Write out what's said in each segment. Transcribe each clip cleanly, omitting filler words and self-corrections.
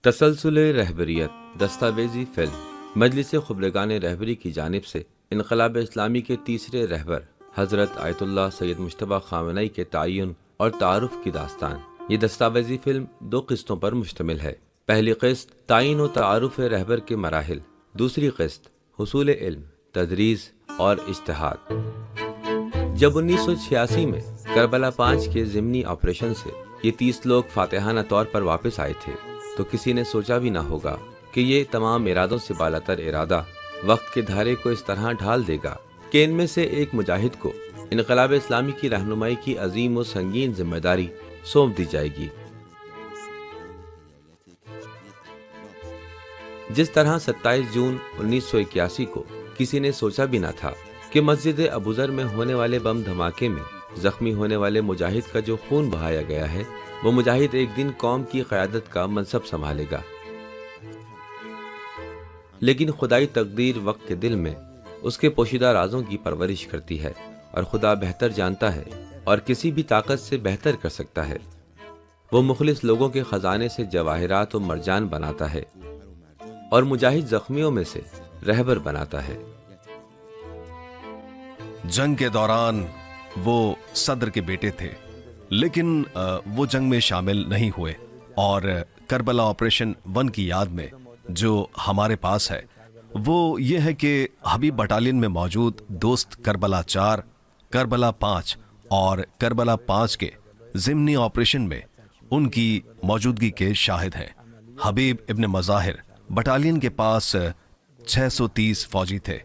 تسلسل رہبریت دستاویزی فلم مجلس خبرگان رہبری کی جانب سے انقلاب اسلامی کے تیسرے رہبر حضرت آیت اللہ سید مجتبیٰ خامنہئی کے تعین اور تعارف کی داستان۔ یہ دستاویزی فلم 2 قسطوں پر مشتمل ہے۔ پہلی قسط تعین و تعارف رہبر کے مراحل، دوسری قسط حصول علم، تدریس اور اجتہاد۔ جب 1986 میں کربلا 5 کے ضمنی آپریشن سے یہ 30 لوگ فاتحانہ طور پر واپس آئے تھے تو کسی نے سوچا بھی نہ ہوگا کہ یہ تمام ارادوں سے بالاتر ارادہ وقت کے دھارے کو اس طرح ڈھال دے گا کہ ان میں سے ایک مجاہد کو انقلاب اسلامی کی رہنمائی کی عظیم و سنگین ذمہ داری سونپ دی جائے گی۔ جس طرح 27 جون 1981 کو کسی نے سوچا بھی نہ تھا کہ مسجد ابوذر میں ہونے والے بم دھماکے میں زخمی ہونے والے مجاہد کا جو خون بہایا گیا ہے، وہ مجاہد ایک دن قوم کی قیادت کا منصب سنبھالے گا۔ لیکن خدائی تقدیر وقت کے دل میں اس کے پوشیدہ رازوں کی پرورش کرتی ہے، اور خدا بہتر جانتا ہے اور کسی بھی طاقت سے بہتر کر سکتا ہے۔ وہ مخلص لوگوں کے خزانے سے جواہرات و مرجان بناتا ہے اور مجاہد زخمیوں میں سے رہبر بناتا ہے۔ جنگ کے دوران وہ صدر کے بیٹے تھے، لیکن وہ جنگ میں شامل نہیں ہوئے، اور کربلا آپریشن 1 کی یاد میں جو ہمارے پاس ہے وہ یہ ہے کہ حبیب بٹالین میں موجود دوست کربلا 4، کربلا 5 اور کربلا 5 کے ضمنی آپریشن میں ان کی موجودگی کے شاہد ہیں۔ حبیب ابن مظاہر بٹالین کے پاس 630 فوجی تھے،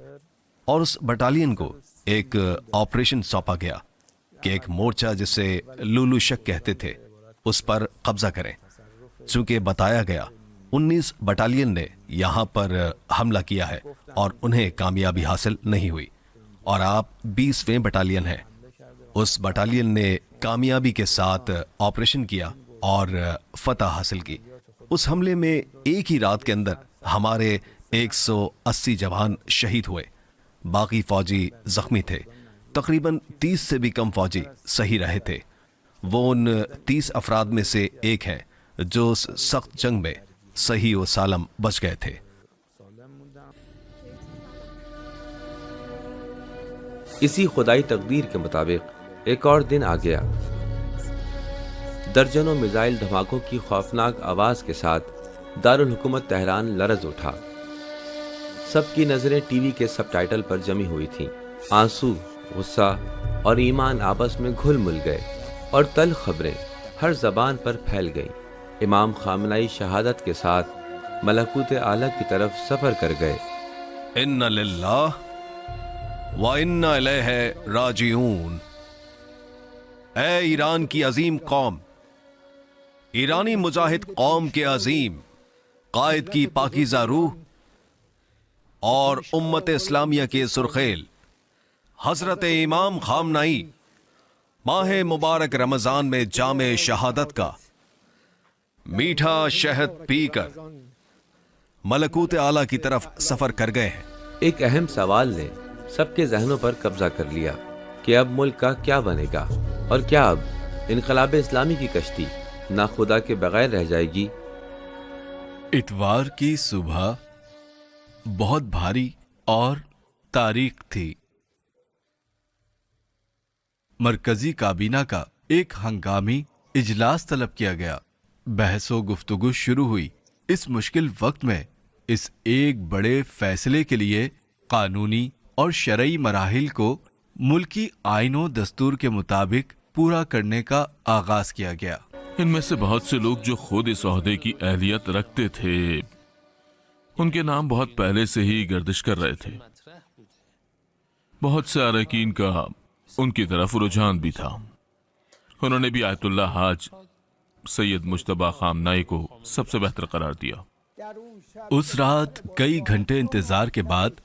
اور اس بٹالین کو ایک آپریشن سونپا گیا کہ ایک مورچہ جسے لولو شک کہتے تھے اس پر قبضہ کریں۔ چونکہ بتایا گیا 19 بٹالین نے یہاں پر حملہ کیا ہے اور انہیں کامیابی حاصل نہیں ہوئی، اور آپ 20ویں بٹالین ہیں۔ اس بٹالین نے کامیابی کے ساتھ آپریشن کیا اور فتح حاصل کی۔ اس حملے میں ایک ہی رات کے اندر ہمارے 180 جوان شہید ہوئے، باقی فوجی زخمی تھے۔ تقریباً 30 سے بھی کم فوجی صحیح رہے تھے۔ وہ ان 30 افراد میں سے ایک ہیں جو اس سخت جنگ میں صحیح و سالم بچ گئے تھے۔ اسی خدائی تقدیر کے مطابق ایک اور دن آ گیا۔ درجنوں میزائل دھماکوں کی خوفناک آواز کے ساتھ دارالحکومت تہران لرز اٹھا۔ سب کی نظریں ٹی وی کے سب ٹائٹل پر جمی ہوئی تھیں۔ آنسو، غصہ اور ایمان آپس میں گھل مل گئے، اور تلخ خبریں ہر زبان پر پھیل گئیں۔ امام خامنہئی شہادت کے ساتھ ملکوت اعلیٰ کی طرف سفر کر گئے۔ ان للہ و انا الیہ راجعون۔ اے ایران کی عظیم قوم، ایرانی مجاہد قوم کے عظیم قائد کی پاکیزہ روح اور امت اسلامیہ کے سرخیل حضرت امام خامنہئی ماہ مبارک رمضان میں جام شہادت کا میٹھا شہد پی کر ملکوت اعلیٰ کی طرف سفر کر گئے ہیں۔ ایک اہم سوال نے سب کے ذہنوں پر قبضہ کر لیا کہ اب ملک کا کیا بنے گا، اور کیا اب انقلاب اسلامی کی کشتی ناخدا کے بغیر رہ جائے گی؟ اتوار کی صبح بہت بھاری اور تاریک تھی۔ مرکزی کابینہ کا ایک ہنگامی اجلاس طلب کیا گیا۔ بحث و گفتگو شروع ہوئی۔ اس مشکل وقت میں اس ایک بڑے فیصلے کے لیے قانونی اور شرعی مراحل کو ملکی آئین و دستور کے مطابق پورا کرنے کا آغاز کیا گیا۔ ان میں سے بہت سے لوگ جو خود اس عہدے کی اہلیت رکھتے تھے، ان کے نام بہت پہلے سے ہی گردش کر رہے تھے۔ بہت سے اراکین کا ان کی طرف رجحان بھی تھا۔ انہوں نے بھی آیت اللہ حاج سید مجتبیٰ خامنہئی کو سب سے بہتر قرار دیا۔ اس رات کئی گھنٹے انتظار کے بعد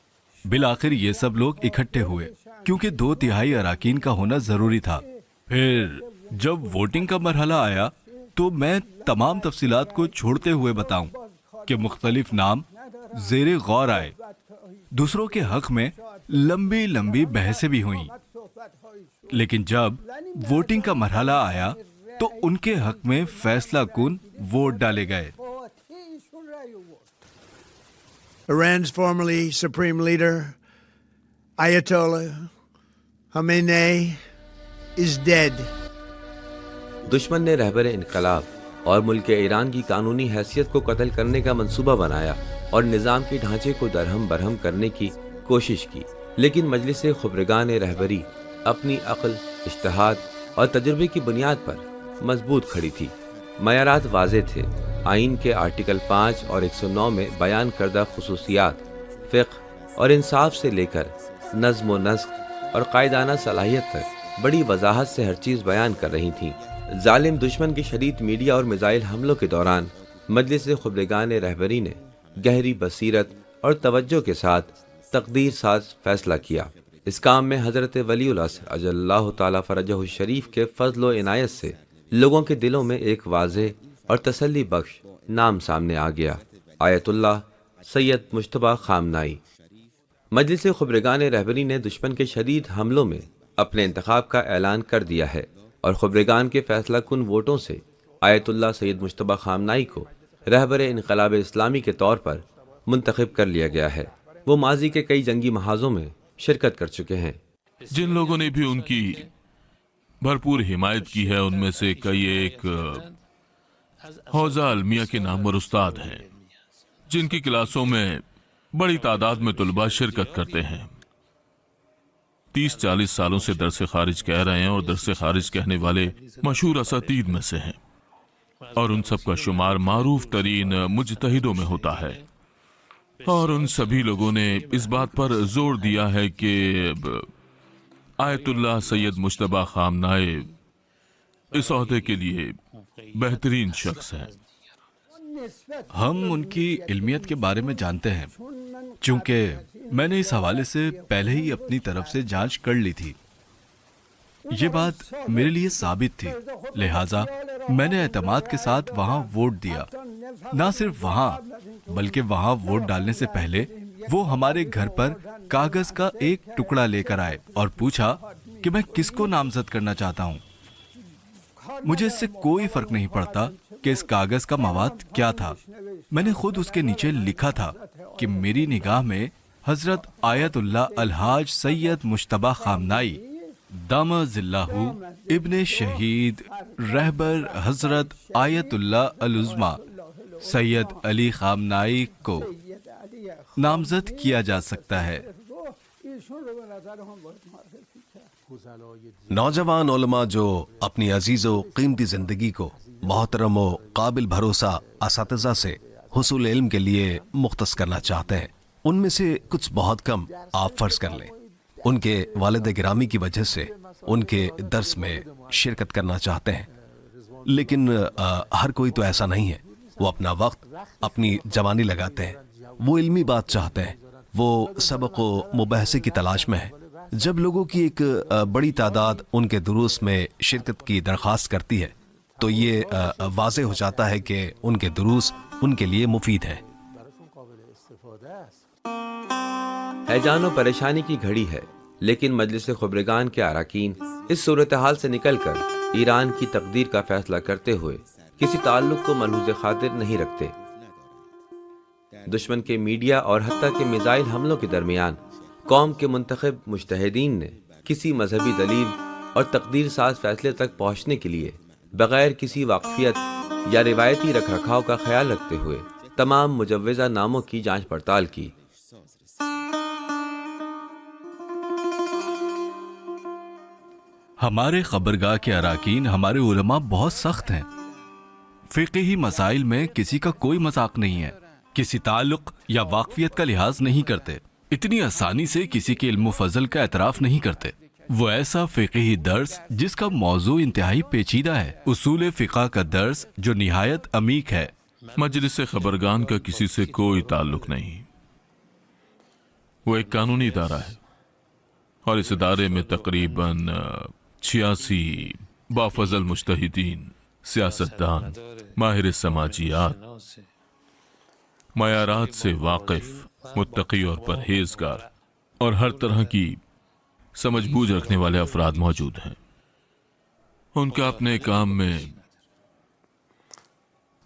بالآخر یہ سب لوگ اکٹھے ہوئے، کیونکہ 2/3 اراکین کا ہونا ضروری تھا۔ پھر جب ووٹنگ کا مرحلہ آیا تو میں تمام تفصیلات کو چھوڑتے ہوئے بتاؤں کہ مختلف نام زیر غور آئے۔ دوسروں کے حق میں لمبی لمبی بحثیں بھی ہوئیں، لیکن جب ووٹنگ کا مرحلہ آیا تو ان کے حق میں فیصلہ کن ووٹ ڈالے گئے۔ Iran's formerly supreme leader, Ayatollah Khamenei, is dead. دشمن نے رہبر انقلاب اور ملک ایران کی قانونی حیثیت کو قتل کرنے کا منصوبہ بنایا اور نظام کے ڈھانچے کو درہم برہم کرنے کی کوشش کی، لیکن مجلس خبرگان رہبری اپنی عقل، اجتہاد اور تجربے کی بنیاد پر مضبوط کھڑی تھی۔ معیارات واضح تھے۔ آئین کے آرٹیکل 5 اور 109 میں بیان کردہ خصوصیات فقہ اور انصاف سے لے کر نظم و نسق اور قائدانہ صلاحیت تک بڑی وضاحت سے ہر چیز بیان کر رہی تھیں۔ ظالم دشمن کے شدید میڈیا اور میزائل حملوں کے دوران مجلس خبرگان رہبری نے گہری بصیرت اور توجہ کے ساتھ تقدیر ساز فیصلہ کیا۔ اس کام میں حضرت ولی العصر اجل اللہ تعالیٰ فرجہ الشریف کے فضل و عنایت سے لوگوں کے دلوں میں ایک واضح اور تسلی بخش نام سامنے آ گیا، آیت اللہ سید مجتبیٰ خامنائی۔ مجلس خبرگان رہبری نے دشمن کے شدید حملوں میں اپنے انتخاب کا اعلان کر دیا ہے اور خبرگان کے فیصلہ کن ووٹوں سے آیت اللہ سید مجتبیٰ خامنائی کو رہبر انقلاب اسلامی کے طور پر منتخب کر لیا گیا ہے۔ وہ ماضی کے کئی جنگی محاذوں میں شرکت کر چکے ہیں۔ جن لوگوں نے بھی ان کی بھرپور حمایت کی ہے ان میں سے کئی ایک حوزہ المیہ کے نامور استاد ہیں جن کی کلاسوں میں بڑی تعداد میں طلباء شرکت کرتے ہیں۔ 30-40 سالوں سے درس خارج کہہ رہے ہیں اور درس خارج کہنے والے مشہور اساتید میں سے ہیں، اور ان سب کا شمار معروف ترین مجتہدوں میں ہوتا ہے، اور ان سبھی لوگوں نے اس بات پر زور دیا ہے کہ آیت اللہ سید مجتبیٰ خامنائی اس عہدے کے لیے بہترین شخص ہے۔ ہم ان کی علمیت کے بارے میں جانتے ہیں، چونکہ میں نے اس حوالے سے پہلے ہی اپنی طرف سے جانچ کر لی تھی۔ یہ بات میرے لیے ثابت تھی، لہٰذا میں نے اعتماد کے ساتھ وہاں ووٹ دیا۔ نہ صرف وہاں بلکہ وہاں ووٹ ڈالنے سے پہلے وہ ہمارے گھر پر کاغذ کا ایک ٹکڑا لے کر آئے اور پوچھا کہ میں کس کو نامزد کرنا چاہتا ہوں۔ مجھے اس سے کوئی فرق نہیں پڑتا کہ اس کاغذ کا مواد کیا تھا۔ میں نے خود اس کے نیچے لکھا تھا کہ میری نگاہ میں حضرت آیت اللہ الحاج سید مجتبیٰ خامنائی دامہ ظلہ ابن شہید رہبر حضرت آیت اللہ العظمیٰ سید علی خامنائی کو نامزد کیا جا سکتا ہے۔ نوجوان علماء جو اپنی عزیز و قیمتی زندگی کو محترم و قابل بھروسہ اساتذہ سے حصول علم کے لیے مختص کرنا چاہتے ہیں، ان میں سے کچھ بہت کم آپ فرض کر لیں ان کے والد گرامی کی وجہ سے ان کے درس میں شرکت کرنا چاہتے ہیں، لیکن ہر کوئی تو ایسا نہیں ہے۔ وہ اپنا وقت، اپنی جوانی لگاتے ہیں، وہ علمی بات چاہتے ہیں، وہ سبق و مباحثے کی تلاش میں ہے۔ جب لوگوں کی ایک بڑی تعداد ان کے دروس میں شرکت کی درخواست کرتی ہے تو یہ واضح ہو جاتا ہے کہ ان کے دروس ان کے لیے مفید ہیں۔ ہیجان و پریشانی کی گھڑی ہے، لیکن مجلس خبرگان کے اراکین اس صورتحال سے نکل کر ایران کی تقدیر کا فیصلہ کرتے ہوئے کسی تعلق کو ملحوظ خاطر نہیں رکھتے۔ دشمن کے میڈیا اور حتیٰ کہ میزائل حملوں کے درمیان قوم کے منتخب مجتہدین نے کسی مذہبی دلیل اور تقدیر ساز فیصلے تک پہنچنے کے لیے بغیر کسی واقفیت یا روایتی رکھ رکھاؤ کا خیال رکھتے ہوئے تمام مجوزہ ناموں کی جانچ پڑتال کی۔ ہمارے خبرگاہ کے اراکین ہمارے علماء بہت سخت ہیں۔ فقہی مسائل میں کسی کا کوئی مذاق نہیں ہے، کسی تعلق یا واقفیت کا لحاظ نہیں کرتے، اتنی آسانی سے کسی کے علم و فضل کا اعتراف نہیں کرتے۔ وہ ایسا فقہی درس جس کا موضوع انتہائی پیچیدہ ہے، اصول فقہ کا درس جو نہایت عمیق ہے۔ مجلس خبرگان کا کسی سے کوئی تعلق نہیں، وہ ایک قانونی ادارہ ہے، اور اس ادارے میں تقریباً 86 بافضل مجتہدین، سیاستدان، ماہر سماجیات، معیارات سے واقف، متقی اور پرہیزگار اور ہر طرح کی سمجھ بوجھ رکھنے والے افراد موجود ہیں۔ ان کا اپنے کام میں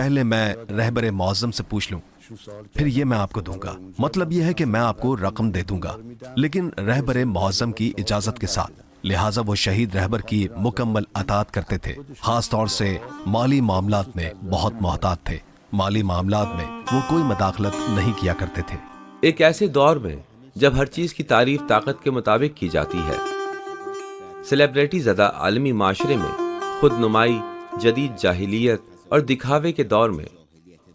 پہلے میں رہبر معظم سے پوچھ لوں، پھر یہ میں آپ کو دوں گا۔ مطلب یہ ہے کہ میں آپ کو رقم دے دوں گا، لیکن رہبر معظم کی اجازت کے ساتھ۔ لہٰذا وہ شہید رہبر کی مکمل اطاعت کرتے تھے، خاص طور سے مالی معاملات میں بہت محتاط تھے۔ مالی معاملات میں وہ کوئی مداخلت نہیں کیا کرتے تھے۔ ایک ایسے دور میں جب ہر چیز کی تعریف طاقت کے مطابق کی جاتی ہے، سیلیبریٹی زدہ عالمی معاشرے میں خود نمائی، جدید جاہلیت اور دکھاوے کے دور میں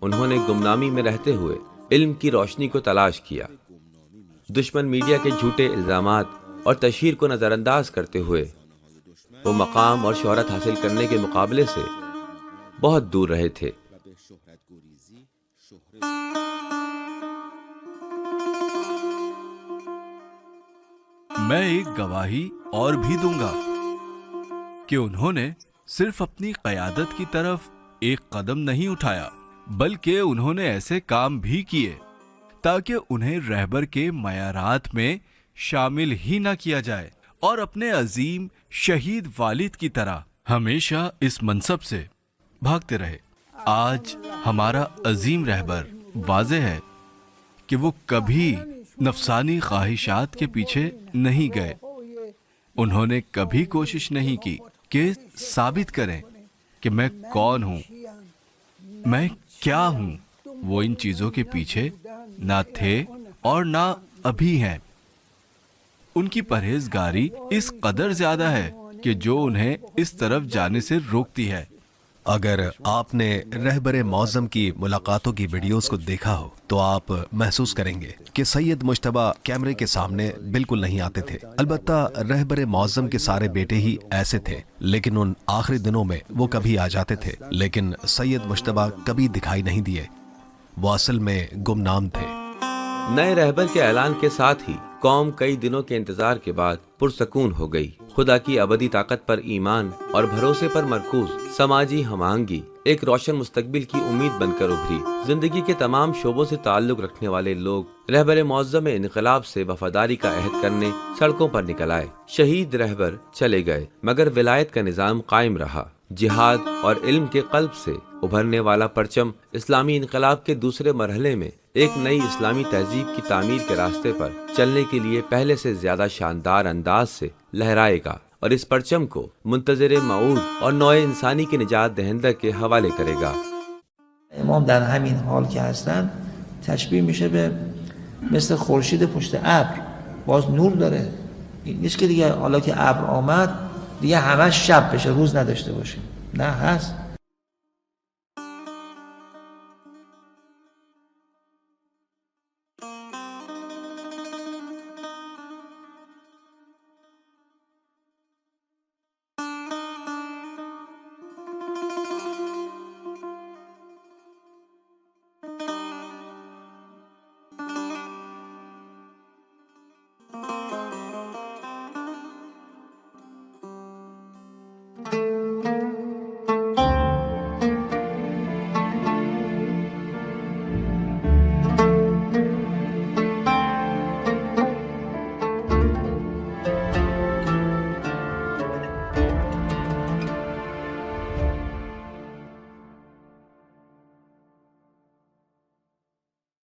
انہوں نے گمنامی میں رہتے ہوئے علم کی روشنی کو تلاش کیا۔ دشمن میڈیا کے جھوٹے الزامات اور تشہیر کو نظر انداز کرتے ہوئے وہ مقام اور شہرت حاصل کرنے کے مقابلے سے بہت دور رہے تھے۔ میں ایک گواہی اور بھی دوں گا کہ انہوں نے صرف اپنی قیادت کی طرف ایک قدم نہیں اٹھایا، بلکہ انہوں نے ایسے کام بھی کیے تاکہ انہیں رہبر کے معیارات میں شامل ہی نہ کیا جائے، اور اپنے عظیم شہید والد کی طرح ہمیشہ اس منصب سے بھاگتے رہے۔ آج ہمارا عظیم رہبر واضح ہے کہ وہ کبھی نفسانی خواہشات کے پیچھے نہیں گئے۔ انہوں نے کبھی کوشش نہیں کی کہ ثابت کریں کہ میں کون ہوں، میں کیا ہوں۔ وہ ان چیزوں کے پیچھے نہ تھے اور نہ ابھی ہیں۔ ان کی پرہیزگاری اس قدر زیادہ ہے کہ جو انہیں اس طرف جانے سے روکتی ہے۔ اگر آپ نے رہبر معظم کی ملاقاتوں کی ویڈیوز کو دیکھا ہو تو آپ محسوس کریں گے کہ سید مجتبیٰ کیمرے کے سامنے بالکل نہیں آتے تھے۔ البتہ رہبر معظم کے سارے بیٹے ہی ایسے تھے، لیکن ان آخری دنوں میں وہ کبھی آ جاتے تھے، لیکن سید مجتبیٰ کبھی دکھائی نہیں دیے۔ وہ اصل میں گمنام تھے۔ نئے رہبر کے اعلان کے ساتھ ہی قوم کئی دنوں کے انتظار کے بعد پرسکون ہو گئی۔ خدا کی ابدی طاقت پر ایمان اور بھروسے پر مرکوز سماجی ہم آہنگی ایک روشن مستقبل کی امید بن کر ابھری۔ زندگی کے تمام شعبوں سے تعلق رکھنے والے لوگ رہبر معظم انقلاب سے وفاداری کا عہد کرنے سڑکوں پر نکل آئے۔ شہید رہبر چلے گئے مگر ولایت کا نظام قائم رہا۔ جہاد اور علم کے قلب سے ابھرنے والا پرچم اسلامی انقلاب کے دوسرے مرحلے میں ایک نئی اسلامی تہذیب کی تعمیر کے راستے پر چلنے کے لیے پہلے سے زیادہ شاندار انداز سے لہرائے گا، اور اس پرچم کو منتظر موعود اور نوع انسانی کے نجات دہندہ کے حوالے کرے گا۔ امام در همین حال که هستن تشبیه میشه به مثل خورشید پشت ابر، باز نور داره. این نیست که دیگه حالا که ابر آمد دیگه همش شب بشه، روز نداشته باشیم. نه، هست.